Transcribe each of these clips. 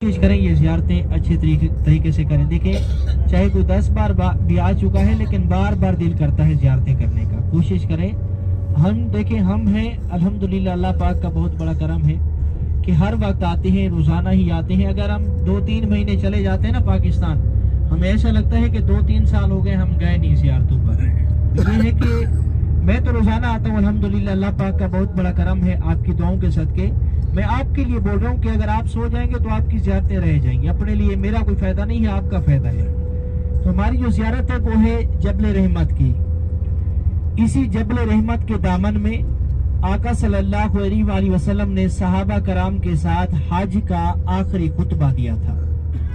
कोशिश करें ये ज़ियारतें अच्छे तरीके से करें। देखें चाहे कोई 10 बार भी आ चुका है लेकिन बार बार दिल करता है ज़ियारतें करने का। कोशिश करें। हम देखें हम हैं अल्हम्दुलिल्लाह, अल्लाह पाक का बहुत बड़ा करम है कि हर वक्त आते हैं, रोज़ाना ही आते हैं। अगर हम 2-3 महीने चले जाते हैं ना पाकिस्तान, हमें ऐसा लगता है कि 2-3 साल हो गए हम गए नहीं ज़ियारतों पर। ये है कि मैं तो रोज़ाना आता हूँ अल्हम्दुलिल्लाह, अल्लाह पाक का बहुत बड़ा करम है। आपकी दुआओं के सदके मैं आपके लिए बोल रहा हूँ कि अगर आप सो जाएंगे तो आपकी ज़ियारतें रह जाएंगी। अपने लिए मेरा कोई फ़ायदा नहीं है, आपका फ़ायदा है। तो हमारी जो ज़ियारत है वो है जबल रहमत की। इसी जबल रहमत के दामन में आका सल्लल्लाहु अलैहि वसल्लम ने सहाबा कराम के साथ हज का आखिरी खुतबा दिया था।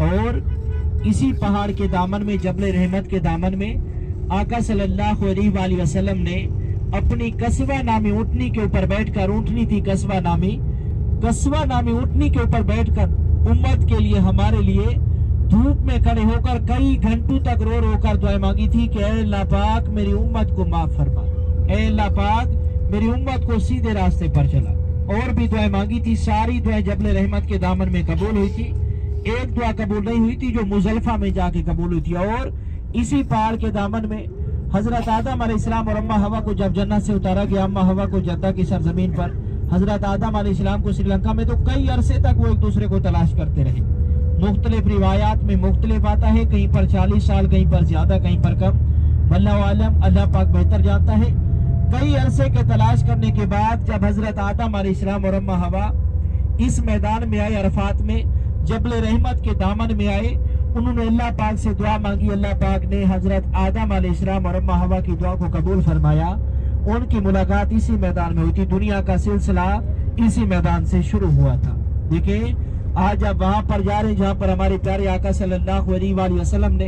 और इसी पहाड़ के दामन में, जबल रहमत के दामन में, आका सल्लल्लाहु अलैहि वसल्लम ने अपनी कस्बा नामी ऊँटनी के ऊपर बैठकर, ऊँटनी थी कस्बा नामी ऊँटनी के ऊपर बैठकर उम्मत के लिए, हमारे लिए धूप में खड़े होकर कई घंटों तक रो रो कर दुआएं मांगी थी कि ऐ अल्लाह पाक मेरी उम्मत को माफ फरमा, ऐ अल्लाह पाक मेरी उम्मत को सीधे रास्ते पर चला। और भी दुआएं मांगी थी। सारी दुआएं जबल रहमत के दामन में कबूल हुई थी। एक दुआ कबूल नहीं हुई थी जो मुजल्फा में जाके कबूल हुई थी। और इसी पहाड़ के दामन में हजरत आदम अलैहिस्सलाम और अम्मा हवा को जब जन्नत से उतारा गया, अम्मा हवा को जद्दा की सरजमीन पर, हजरत आदम अलैहिस्सलाम को श्रीलंका में, तो कई अरसे तक वो एक दूसरे को तलाश करते रहे। मुख्तलिफ रिवायात में मुख्तलिफ आता है, कहीं पर 40 साल, कहीं पर ज्यादा, कहीं पर कम, वल्लाहु आलम, अल्लाह पाक बेहतर जानता है। कई अरसे के तलाश करने के बाद जब हजरत आदम अलैहिस्सलाम और अम्मा हवा इस मैदान में आए, अरफात में जबल रहमत के दामन में आए, उन्होंने अल्लाह पाक से दुआ मांगी। अल्लाह पाक ने हजरत आदम अलैहिस्सलाम और अम्मा हवा की दुआ को कबूल फरमाया। उनकी मुलाकात इसी मैदान में हुई थी। दुनिया का सिलसिला इसी मैदान से शुरू हुआ था। देखिए आज आप वहां पर जा रहे हैं जहां पर हमारे प्यारे आका सल्लल्लाहु अलैहि वसल्लम ने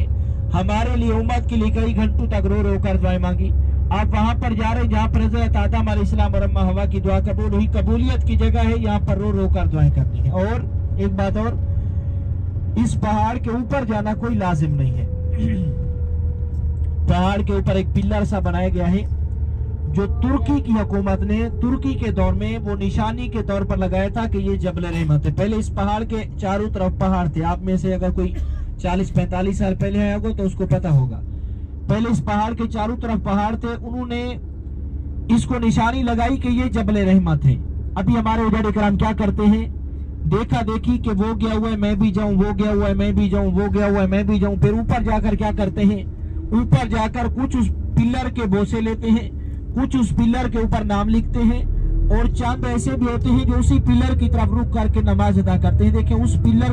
हमारे लिए, उम्मत के लिए कई घंटों तक रो रो कर दुआएं मांगी। आप वहां पर जा रहे हैं जहां पर हजरत आदम अलैहिस्सलाम और अम्मा हवा की दुआ कबूल हुई। कबूलियत की जगह है, यहाँ पर रो रो कर दुआएं करनी है। और एक बात और, इस पहाड़ के ऊपर जाना कोई लाजिम नहीं है। पहाड़ के ऊपर एक पिलर सा बनाया गया है जो तुर्की की हुकूमत ने तुर्की के दौर में वो निशानी के तौर पर लगाया था कि ये जबल रहमत है। पहले इस पहाड़ के चारों तरफ पहाड़ थे। आप में से अगर कोई 40-45 साल पहले आया होगा तो उसको पता होगा। पहले इस पहाड़ के चारों तरफ पहाड़ थे। उन्होंने इसको निशानी लगाई कि ये जबल रहमत है। अभी हमारे उलमा इकराम क्या करते हैं, देखा देखी कि वो गया हुआ है मैं भी जाऊं, वो गया हुआ है मैं भी जाऊं, वो गया हुआ है मैं भी जाऊं। फिर ऊपर जाकर क्या करते हैं, ऊपर जाकर कुछ उस पिलर के बोसे लेते हैं, कुछ उस पिलर के ऊपर नाम लिखते हैं, और चंद ऐसे भी होते हैं जो उसी पिलर की तरफ रुक करके नमाज अदा करते हैं। देखिए उस पिलर